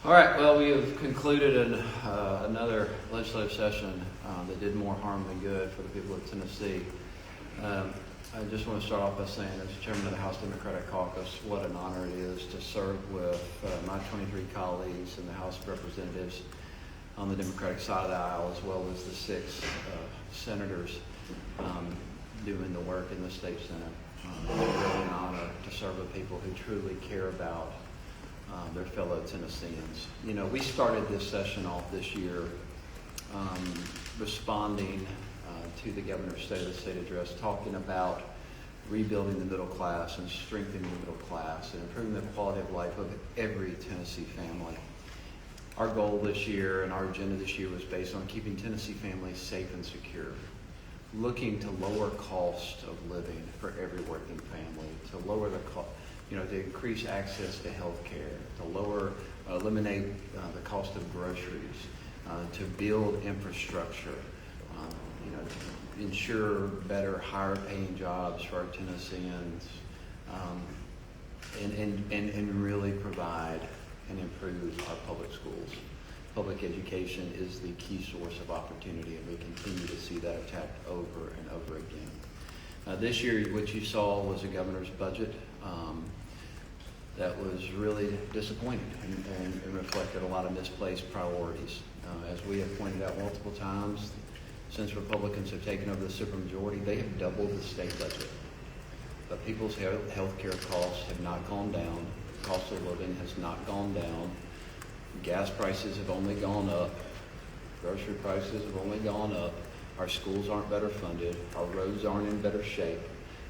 All right, well, we have concluded another legislative session that did more harm than good for the people of Tennessee. I just want to start off by saying, as chairman of the House Democratic Caucus, what an honor it is to serve with my 23 colleagues in the House of Representatives on the Democratic side of the aisle, as well as the 6 senators doing the work in the state Senate. It's really an honor to serve with people who truly care about their fellow Tennesseans. You know, we started this session off this year responding to the governor's State of the State address, talking about rebuilding the middle class and strengthening the middle class and improving the quality of life of every Tennessee family. Our goal this year and our agenda this year was based on keeping Tennessee families safe and secure, looking to lower cost of living for every working family, to lower the cost, to increase access to health care, to eliminate the cost of groceries, to build infrastructure, to ensure better, higher paying jobs for our Tennesseans, and really provide and improve our public schools. Public education is the key source of opportunity, and we continue to see that attacked over and over again. This year, what you saw was a governor's budget that was really disappointing and reflected a lot of misplaced priorities. As we have pointed out multiple times, since Republicans have taken over the supermajority, they have doubled the state budget. But people's health care costs have not gone down. Cost of living has not gone down. Gas prices have only gone up. Grocery prices have only gone up. Our schools aren't better funded. Our roads aren't in better shape.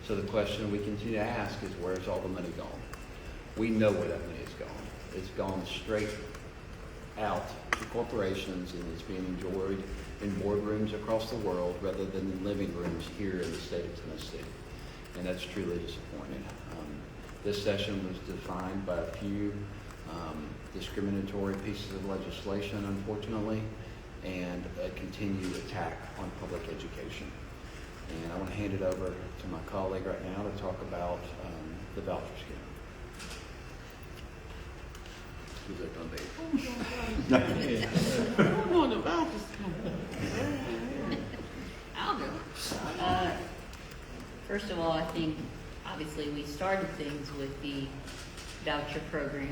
So the question we continue to ask is, where's all the money gone? We know where that money is gone. It's gone straight out to corporations and is being enjoyed in boardrooms across the world rather than in living rooms here in the state of Tennessee. And that's truly disappointing. This session was defined by a few discriminatory pieces of legislation, unfortunately, and a continued attack on public education. And I want to hand it over to my colleague right now to talk about the voucher scheme. Who's that going to be? I'm going to voucher scheme. I'll go. First of all, I think obviously we started things with the voucher program,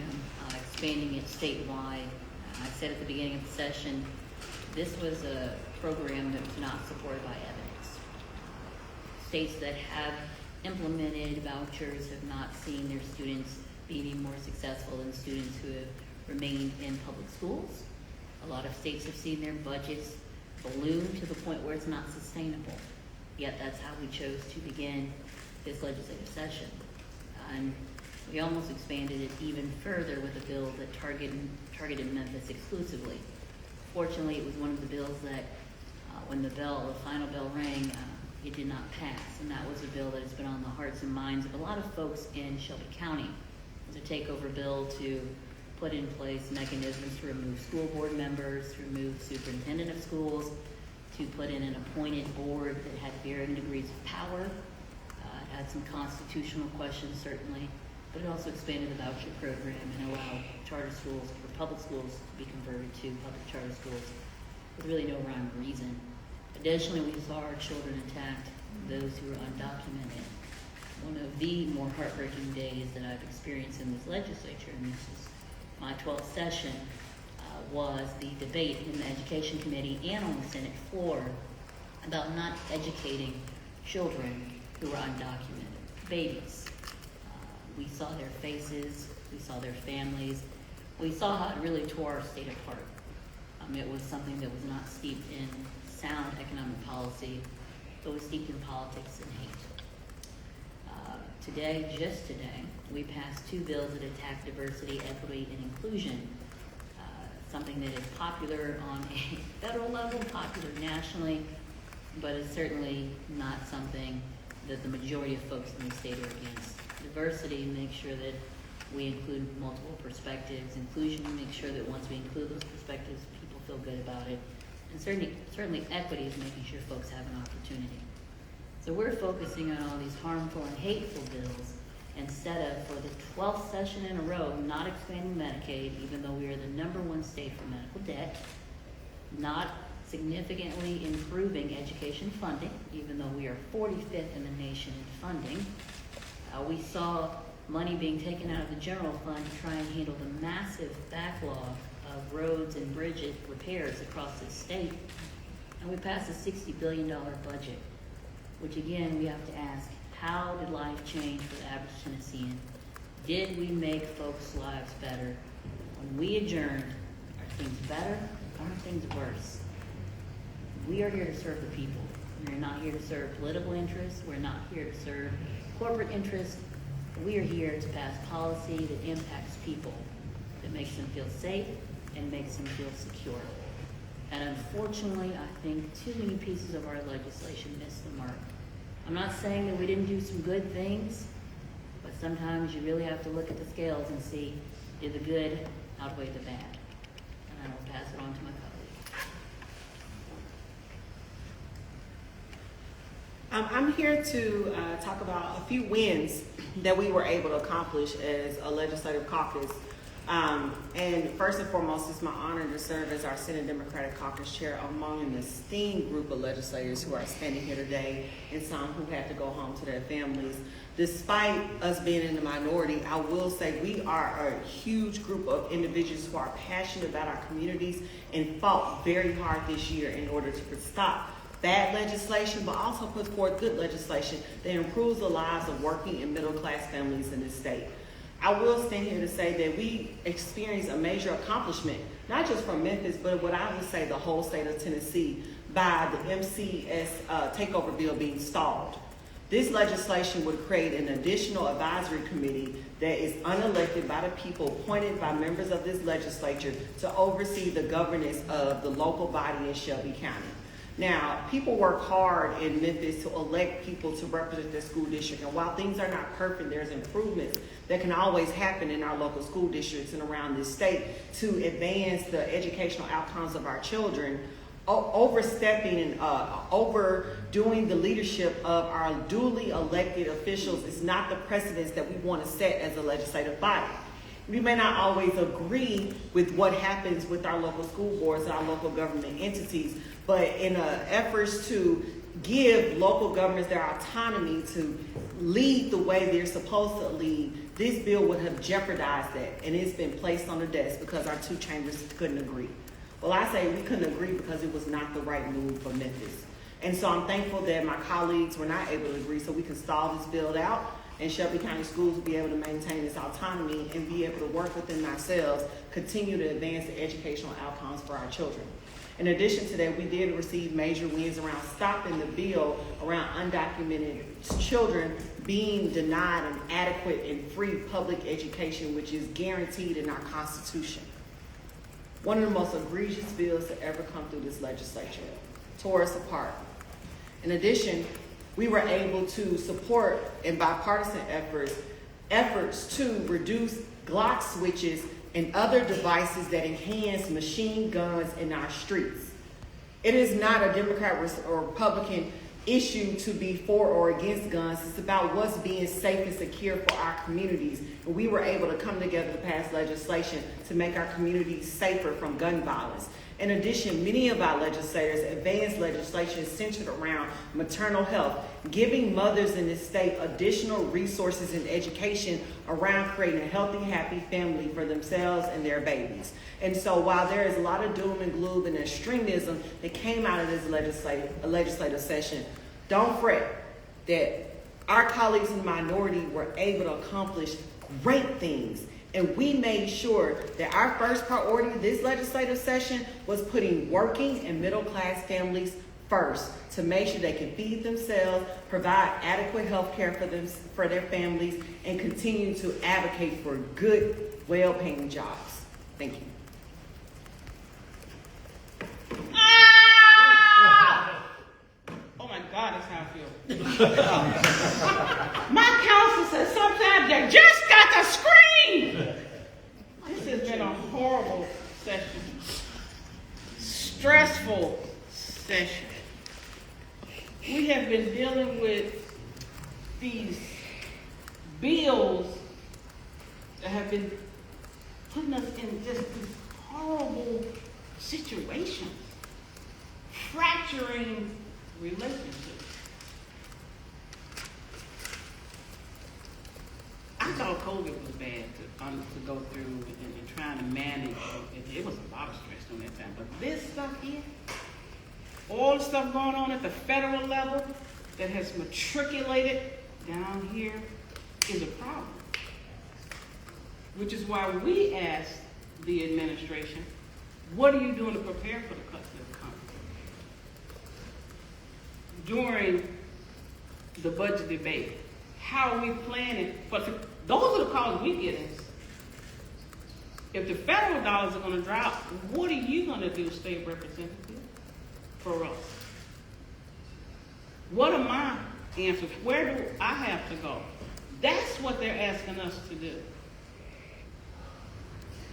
expanding it statewide. I said at the beginning of the session, this was a program that was not supported by evidence. States that have implemented vouchers have not seen their students be any more successful than students who have remained in public schools. A lot of states have seen their budgets balloon to the point where it's not sustainable. Yet that's how we chose to begin this legislative session. And we almost expanded it even further with a bill that targeted Memphis exclusively. Fortunately, it was one of the bills that when the final bell rang, it did not pass. And that was a bill that has been on the hearts and minds of a lot of folks in Shelby County. It was a takeover bill to put in place mechanisms to remove school board members, to remove superintendent of schools, to put in an appointed board that had varying degrees of power. It had some constitutional questions, certainly, but it also expanded the voucher program and allowed charter schools or public schools to be converted to public charter schools with really no rhyme or reason. Additionally, we saw our children attacked, those who were undocumented. One of the more heartbreaking days that I've experienced in this legislature, and this is my 12th session, was the debate in the Education Committee and on the Senate floor about not educating children who were undocumented, babies. We saw their faces, we saw their families, we saw how it really tore our state apart. It was something that was not steeped in sound economic policy, but was steeped in politics and hate. Just today, we passed 2 bills that attack diversity, equity, and inclusion. Something that is popular on a federal level, popular nationally, but is certainly not something that the majority of folks in the state are against. Diversity, make sure that we include multiple perspectives. Inclusion, make sure that once we include those perspectives, people feel good about it. And certainly equity is making sure folks have an opportunity. So we're focusing on all these harmful and hateful bills instead of, for the 12th session in a row, not expanding Medicaid, even though we are the #1 state for medical debt, not significantly improving education funding, even though we are 45th in the nation in funding. We saw money being taken out of the general fund to try and handle the massive backlog of roads and bridge repairs across the state. And we passed a $60 billion budget, which again, we have to ask, how did life change for the average Tennessean? Did we make folks' lives better? When we adjourned, are things better or are things worse? We are here to serve the people. We are not here to serve political interests. We're not here to serve corporate interests. We are here to pass policy that impacts people, that makes them feel safe and makes them feel secure. And unfortunately, I think too many pieces of our legislation missed the mark. I'm not saying that we didn't do some good things, but sometimes you really have to look at the scales and see, did the good outweigh the bad? And I will pass it on to my colleague. I'm here to talk about a few wins that we were able to accomplish as a legislative caucus. And first and foremost, it's my honor to serve as our Senate Democratic Caucus Chair among an esteemed group of legislators who are standing here today and some who had to go home to their families. Despite us being in the minority, I will say we are a huge group of individuals who are passionate about our communities and fought very hard this year in order to stop bad legislation, but also put forth good legislation that improves the lives of working and middle-class families in this state. I will stand here to say that we experienced a major accomplishment, not just from Memphis, but what I would say the whole state of Tennessee, by the MCS takeover bill being stalled. This legislation would create an additional advisory committee that is unelected by the people, appointed by members of this legislature to oversee the governance of the local body in Shelby County. Now, people work hard in Memphis to elect people to represent their school district. And while things are not perfect, there's improvements that can always happen in our local school districts and around this state to advance the educational outcomes of our children. Overstepping and overdoing the leadership of our duly elected officials is not the precedence that we want to set as a legislative body. We may not always agree with what happens with our local school boards and our local government entities, but in efforts to give local governments their autonomy to lead the way they're supposed to lead, this bill would have jeopardized that, and it's been placed on the desk because our two chambers couldn't agree. Well, I say we couldn't agree because it was not the right move for Memphis. And so I'm thankful that my colleagues were not able to agree so we can stall this bill out and Shelby County Schools will be able to maintain its autonomy and be able to work within ourselves, continue to advance the educational outcomes for our children. In addition to that, we did receive major wins around stopping the bill around undocumented children being denied an adequate and free public education, which is guaranteed in our Constitution. One of the most egregious bills to ever come through this legislature, tore us apart. In addition, we were able to support in bipartisan efforts to reduce Glock switches and other devices that enhance machine guns in our streets. It is not a Democrat or Republican issue to be for or against guns. It's about what's being safe and secure for our communities. And we were able to come together to pass legislation to make our communities safer from gun violence. In addition, many of our legislators advanced legislation centered around maternal health, giving mothers in this state additional resources and education around creating a healthy, happy family for themselves and their babies. And so while there is a lot of doom and gloom and extremism that came out of this legislative session, don't fret that our colleagues in the minority were able to accomplish great things. And we made sure that our first priority this legislative session was putting working and middle-class families first to make sure they can feed themselves, provide adequate health care for their families, and continue to advocate for good, well-paying jobs. Thank you. Oh my God, that's how I feel. My counsel says sometimes you just got to scream. This has been a horrible session. Stressful session. We have been dealing with these bills that have been putting us in just these horrible situations, fracturing relationships. I thought COVID was bad to go through and trying to manage. It was a lot of stress during that time. But this stuff here, all the stuff going on at the federal level that has matriculated down here is a problem. Which is why we asked the administration, what are you doing to prepare for the cuts that come? During the budget debate, how are we planning? But those are the calls we get. If the federal dollars are going to drop, what are you going to do, state representative, for us? What are my answers? Where do I have to go? That's what they're asking us to do.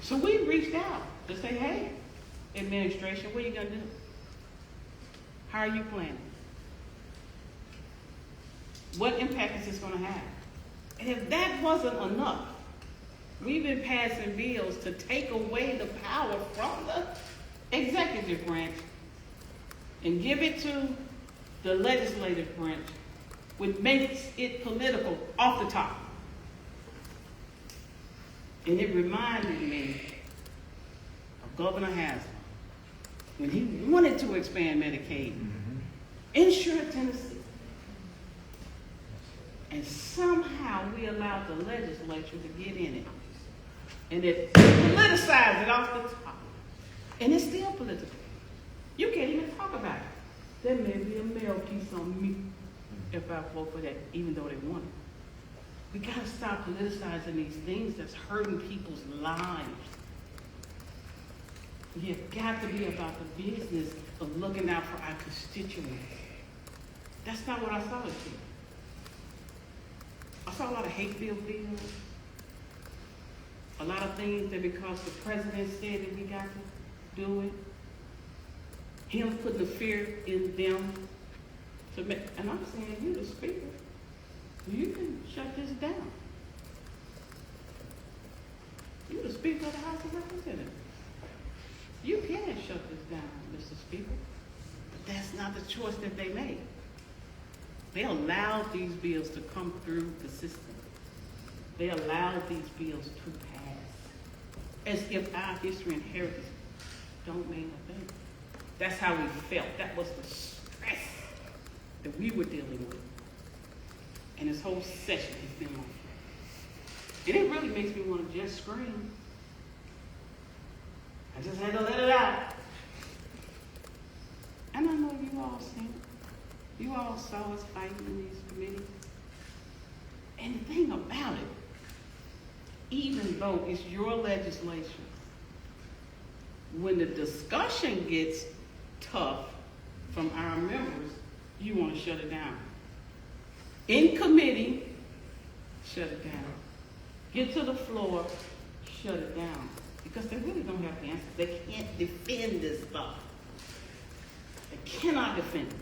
So we reached out to say, hey, administration, what are you going to do? How are you planning? What impact is this going to have? And if that wasn't enough, we've been passing bills to take away the power from the executive branch and give it to the legislative branch, which makes it political off the top. And it reminded me of Governor Haslam when he wanted to expand Medicaid in Sherwood, Tennessee. And somehow we allowed the legislature to get in it. And it politicized it off the top. And it's still political. You can't even talk about it. There may be a mail piece on me if I vote for that, even though they want it. We got to stop politicizing these things that's hurting people's lives. You've got to be about the business of looking out for our constituents. That's not what I saw this year. I saw a lot of hate-filled bills, a lot of things that because the president said that we got to do it, him putting the fear in them to make, and I'm saying, you the speaker, you can shut this down. You're the Speaker of the House of Representatives. You can shut this down, Mr. Speaker. But that's not the choice that they made. They allowed these bills to come through the system. They allowed these bills to pass. As if our history and heritage don't mean a thing. That's how we felt. That was the stress that we were dealing with. And this whole session has been on. And it really makes me want to just scream. I just had to let it out. And I know you all seen it. You all saw us fighting in these committees. And the thing about it, even though it's your legislation, when the discussion gets tough from our members, you want to shut it down. In committee, shut it down. Get to the floor, shut it down. Because they really don't have the answers. They can't defend this stuff. They cannot defend it.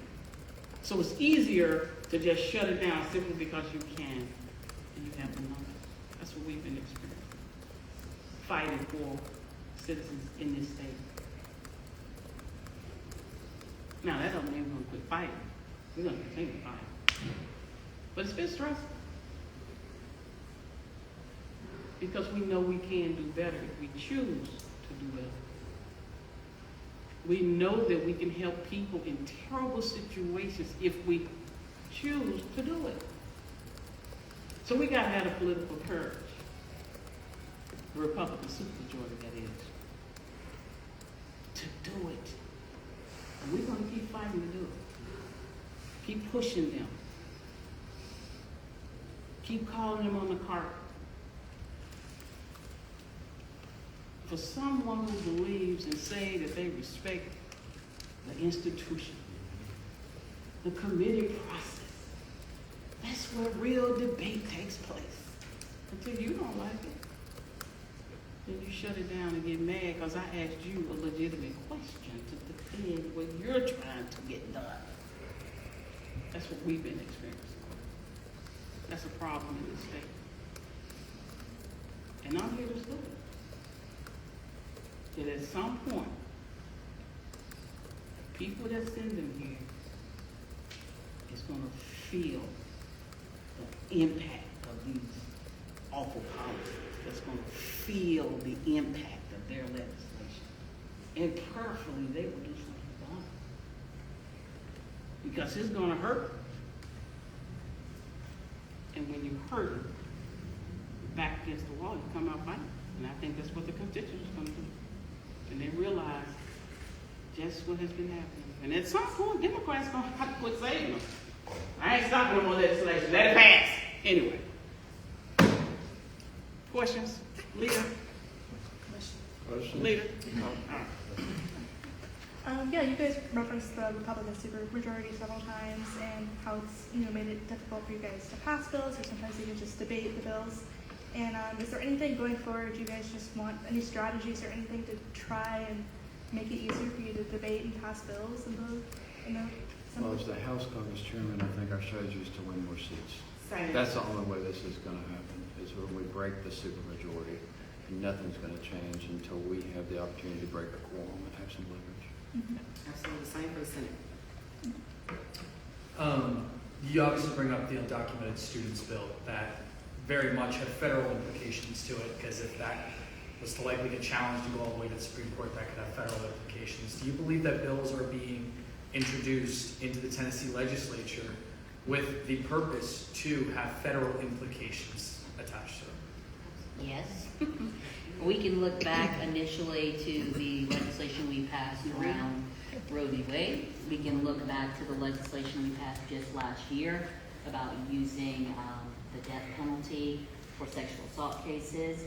So it's easier to just shut it down simply because you can and you have the numbers. That's what we've been experiencing. Fighting for citizens in this state. Now, that doesn't mean we're going to quit fighting. We're going to continue to fight. But it's been stressful. Because we know we can do better if we choose to do better. We know that we can help people in terrible situations if we choose to do it. So we got to have the political courage. The Republican supermajority, that is. To do it. And we're going to keep fighting to do it. Keep pushing them. Keep calling them on the carpet. For someone who believes and say that they respect the institution, the committee process, that's where real debate takes place. Until you don't like it, then you shut it down and get mad because I asked you a legitimate question to defend what you're trying to get done. That's what we've been experiencing. That's a problem in this state. and I'm here to say it, that at some point, the people that send them here is gonna feel the impact of these awful policies, that's gonna feel the impact of their legislation. And prayerfully, they will do something about it. Because it's gonna hurt. And when you hurt, you're back against the wall, you come out fighting. And I think that's what the constituents are gonna do. And they realize just what has been happening. And at some point, Democrats gonna have to quit saving them. I ain't stopping no more legislation. Let it pass. Anyway. Questions? Leader? Leader? Yeah, you guys referenced the Republican supermajority several times and how it's made it difficult for you guys to pass bills or sometimes even just debate the bills. And is there anything going forward? Do you guys just want any strategies or anything to try and make it easier for you to debate and pass bills in the Well, as the House Congress Chairman, I think our strategy is to win more seats. Same. That's the only way this is going to happen, is when we break the supermajority. And nothing's going to change until we have the opportunity to break the quorum and have some leverage. Absolutely, same for the Senate. You obviously bring up the undocumented students bill that very much had federal implications to it, because if that was to likely get challenged to go all the way to the Supreme Court, that could have federal implications. Do you believe that bills are being introduced into the Tennessee legislature with the purpose to have federal implications attached to them? Yes. We can look back initially to the legislation we passed around Roe v. Wade. We can look back to the legislation we passed just last year about using the death penalty for sexual assault cases.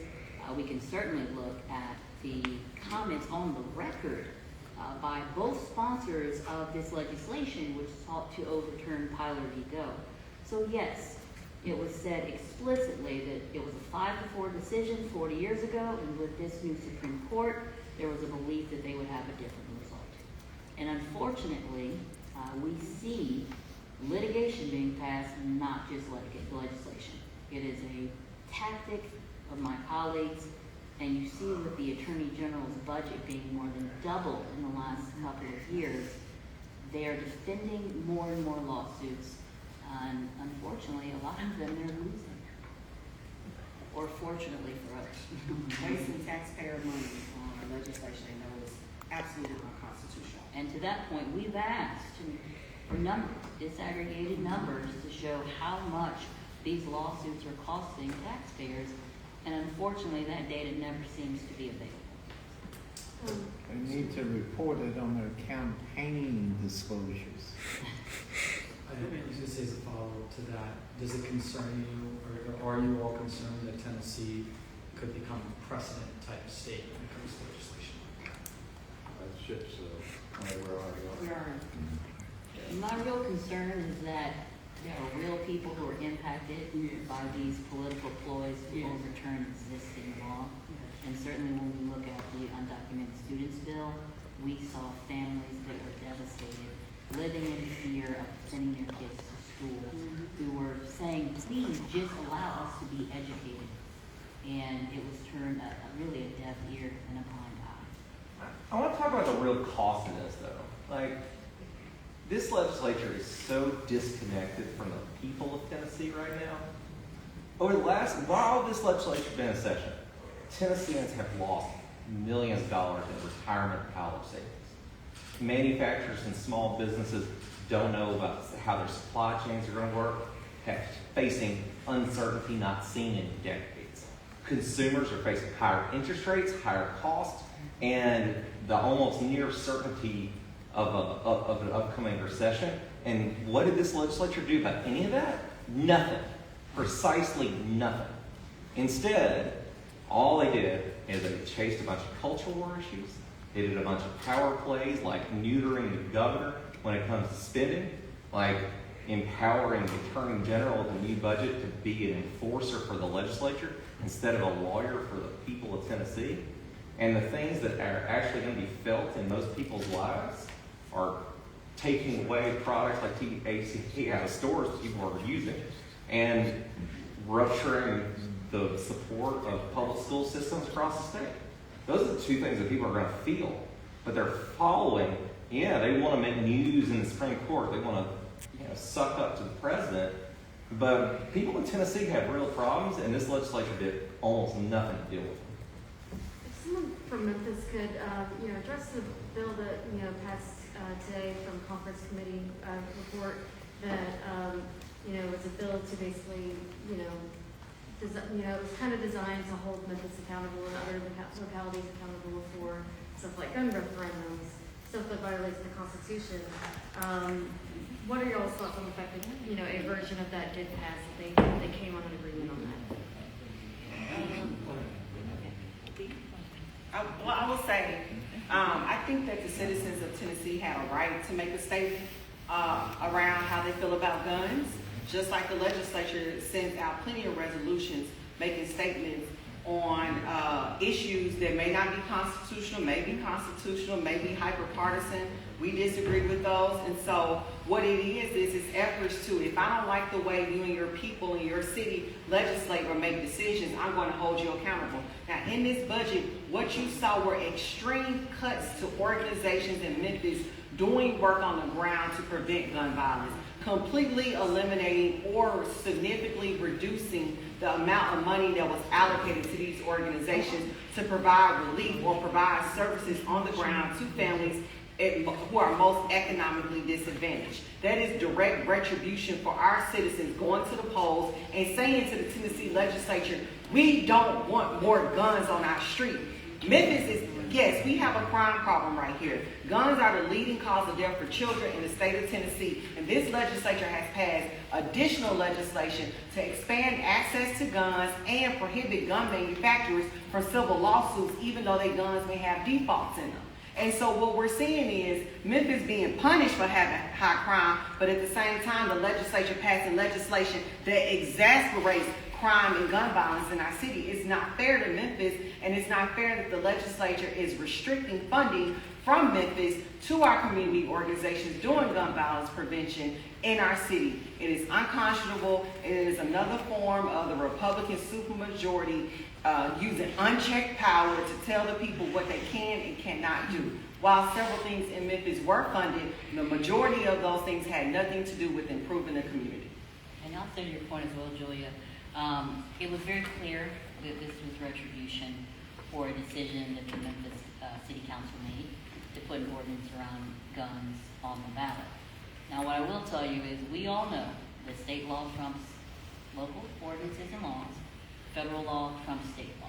We can certainly look at the comments on the record by both sponsors of this legislation, which sought to overturn Tyler v. Doe. So yes, it was said explicitly that it was a 5-4 decision 40 years ago, and with this new Supreme Court, there was a belief that they would have a different result. And unfortunately, we see litigation being passed, not just legislation. It is a tactic of my colleagues, and you see with the Attorney General's budget being more than doubled in the last couple of years, they are defending more and more lawsuits. And unfortunately, a lot of them they're losing. Or fortunately for us. Wasting taxpayer money on legislation they know is absolutely unconstitutional. And to that point, we've asked for numbers, disaggregated numbers, to show how much these lawsuits are costing taxpayers. And unfortunately, that data never seems to be available. They need to report it on their campaign disclosures. I was going to say as a follow-up to that, does it concern you, or are you all concerned that Tennessee could become a precedent-type state when it comes to legislation like that? Ships, where are We you? are. My real concern is that there are real people who are impacted by these political ploys to overturn existing law. And certainly when we look at the undocumented students bill, we saw families that were devastated, living in fear of sending their kids to school, who were saying, please just allow us to be educated. And it was turned really a deaf ear and a blind eye. I want to talk about the real cost of this, though. Like, this legislature is so disconnected from the people of Tennessee right now. Over the while this legislature has been in session, Tennesseans have lost millions of dollars in retirement college savings. Manufacturers and small businesses don't know about how their supply chains are going to work, facing uncertainty not seen in decades. Consumers are facing higher interest rates, higher costs, and the almost near certainty of an upcoming recession. And what did this legislature do about any of that? Nothing. Precisely nothing. Instead, all they did is they chased a bunch of cultural war issues. They did a bunch of power plays like neutering the governor when it comes to spending, like empowering the Attorney General of the new budget to be an enforcer for the legislature instead of a lawyer for the people of Tennessee. And the things that are actually going to be felt in most people's lives are taking away products like THC out of stores that people are using and rupturing the support of public school systems across the state. Those are the two things that people are going to feel. But they're following, yeah, they want to make news in the Supreme Court. They want to suck up to the president. But people in Tennessee have real problems, and this legislature did almost nothing to deal with them. If someone from Memphis could, address the bill that, passed today from conference committee report that, was a bill to basically, it was kind of designed to hold Memphis accountable and other localities accountable for stuff like gun referendums, stuff that violates the Constitution. What are y'all's thoughts on the fact that, a version of that did pass, that they came on an agreement on that? I will say, I think that the citizens of Tennessee have a right to make a statement around how they feel about guns, just like the legislature sends out plenty of resolutions making statements on issues that may not be constitutional, may be hyper-partisan. We disagree with those, and so what it is efforts to, if I don't like the way you and your people in your city legislate or make decisions, I'm going to hold you accountable. Now, in this budget, what you saw were extreme cuts to organizations in Memphis doing work on the ground to prevent gun violence, completely eliminating or significantly reducing the amount of money that was allocated to these organizations to provide relief or provide services on the ground to families who are most economically disadvantaged. That is direct retribution for our citizens going to the polls and saying to the Tennessee legislature, we don't want more guns on our street. Memphis is, yes, we have a crime problem right here. Guns are the leading cause of death for children in the state of Tennessee, and this legislature has passed additional legislation to expand access to guns and prohibit gun manufacturers from civil lawsuits, even though their guns may have defaults in them. And so what we're seeing is Memphis being punished for having high crime, but at the same time, the legislature passing legislation that exasperates crime and gun violence in our city. It's not fair to Memphis, and it's not fair that the legislature is restricting funding from Memphis to our community organizations doing gun violence prevention in our city. It is unconscionable, and it is another form of the Republican supermajority using unchecked power to tell the people what they can and cannot do. While several things in Memphis were funded, the majority of those things had nothing to do with improving the community. And I'll say to your point as well, Julia, it was very clear that this was retribution for a decision that the Memphis City Council made to put an ordinance around guns on the ballot. Now, what I will tell you is we all know that state law trumps local ordinances and laws, federal law trumps state law.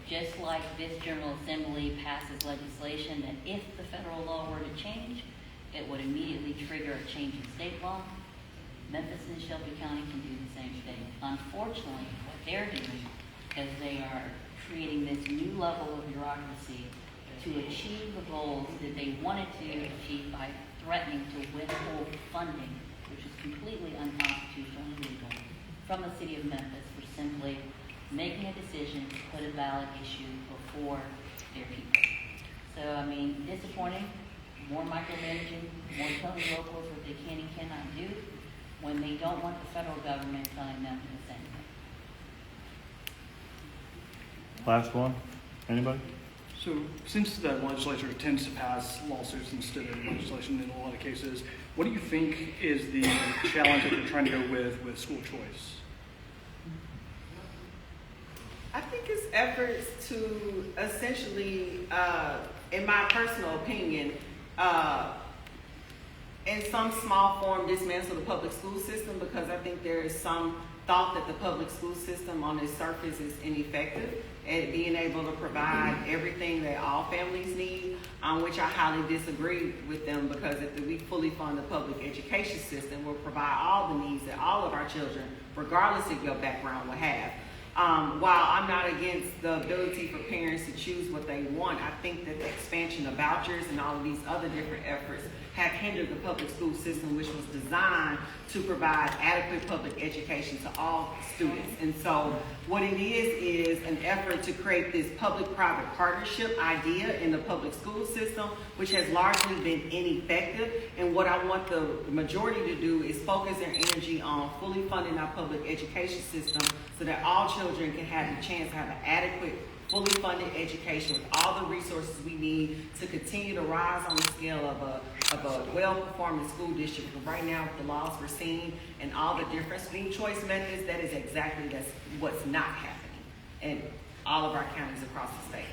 Just like this General Assembly passes legislation that if the federal law were to change, it would immediately trigger a change in state law, Memphis and Shelby County can do the same thing. Unfortunately, what they're doing is they are creating this new level of bureaucracy to achieve the goals that they wanted to achieve by threatening to withhold funding, which is completely unconstitutional and illegal, from the city of Memphis for simply making a decision to put a ballot issue before their people. So, I mean, disappointing, more micromanaging, more telling locals what they can and cannot do when they don't want the federal government telling them the same thing. Last one. Anybody? So since the legislature tends to pass lawsuits instead of legislation in a lot of cases, what do you think is the challenge that they're trying to go with school choice? I think it's efforts to essentially, in my personal opinion, in some small form dismantle the public school system, because I think there is some thought that the public school system on its surface is ineffective at being able to provide everything that all families need, which I highly disagree with them, because if we fully fund the public education system, we'll provide all the needs that all of our children, regardless of your background, will have. While I'm not against the ability for parents to choose what they want, I think that the expansion of vouchers and all of these other different efforts have hindered the public school system, which was designed to provide adequate public education to all students. And so what it is an effort to create this public-private partnership idea in the public school system, which has largely been ineffective. And what I want the majority to do is focus their energy on fully funding our public education system so that all children children can have the chance to have an adequate, fully funded education with all the resources we need to continue to rise on the scale of a well-performing school district. But right now, with the laws we're seeing and all the different school choice methods, that is exactly what's not happening in all of our counties across the state.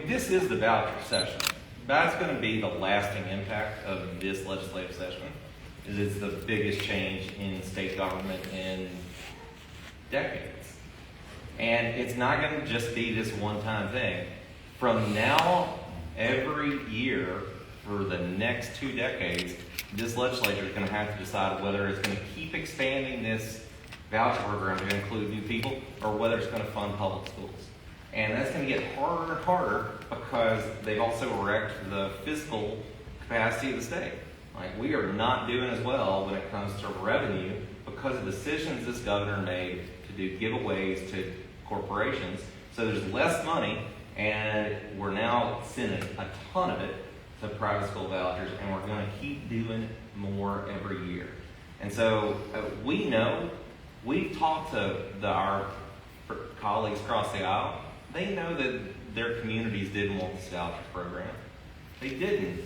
This is the voucher session. That's going to be the lasting impact of this legislative session. It's the biggest change in state government in decades. And it's not going to just be this one-time thing. From now, every year for the next 2 decades, this legislature is going to have to decide whether it's going to keep expanding this voucher program to include new people or whether it's going to fund public schools. And that's going to get harder and harder because they've also wrecked the fiscal capacity of the state. Like, we are not doing as well when it comes to revenue because of decisions this governor made to do giveaways to corporations. So there's less money, and we're now sending a ton of it to private school vouchers, and we're going to keep doing more every year. And so we know, we've talked to our colleagues across the aisle. They know that their communities didn't want this voucher program. They didn't.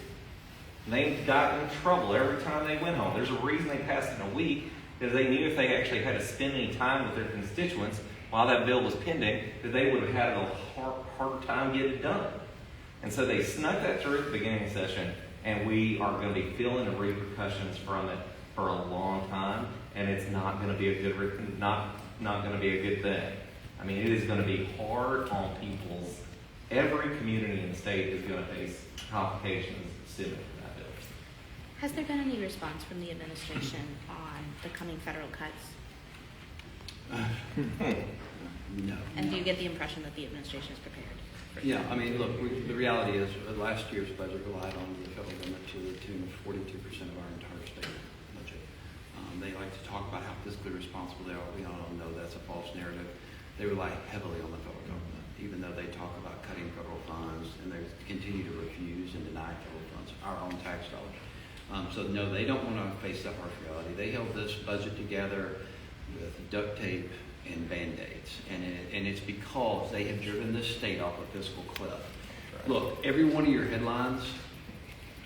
They got in trouble every time they went home. There's a reason they passed it in a week, because they knew if they actually had to spend any time with their constituents while that bill was pending, that they would have had a hard time getting it done. And so they snuck that through at the beginning of the session, and we are going to be feeling the repercussions from it for a long time, and it's not going to be a good, not going to be a good thing. I mean, it is going to be hard on people's, every community in the state is going to face complications stemming from that bill. Has there been any response from the administration on the coming federal cuts? No. And do you get the impression that the administration is prepared? Yeah, I mean, look, the reality is last year's budget relied on the federal government to the tune of 42% of our entire state budget. They like to talk about how fiscally responsible they are. We all know that's a false narrative. They rely heavily on the federal government, even though they talk about cutting federal funds, and they continue to refuse and deny federal funds, our own tax dollars. So no, they don't want to face that harsh reality. They held this budget together with duct tape and Band-Aids, and it's because they have driven this state off a fiscal cliff. Right. Look, every one of your headlines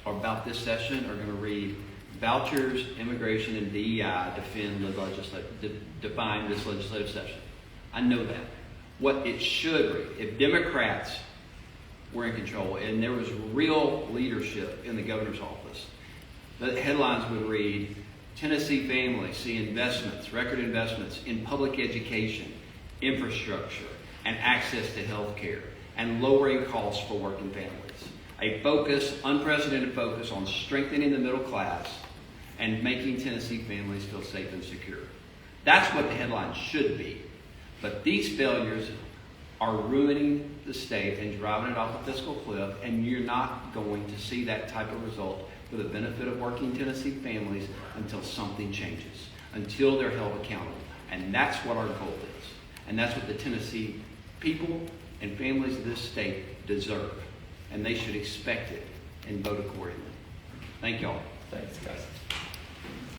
about this session are going to read vouchers, immigration, and DEI define this legislative session. I know that. What it should read, if Democrats were in control and there was real leadership in the governor's office, the headlines would read, Tennessee families see investments, record investments in public education, infrastructure, and access to health care, and lowering costs for working families. A unprecedented focus on strengthening the middle class and making Tennessee families feel safe and secure. That's what the headline should be. But these failures are ruining the state and driving it off a fiscal cliff, and you're not going to see that type of result for the benefit of working Tennessee families until something changes, until they're held accountable. And that's what our goal is. And that's what the Tennessee people and families of this state deserve. And they should expect it and vote accordingly. Thank y'all. Thanks, guys.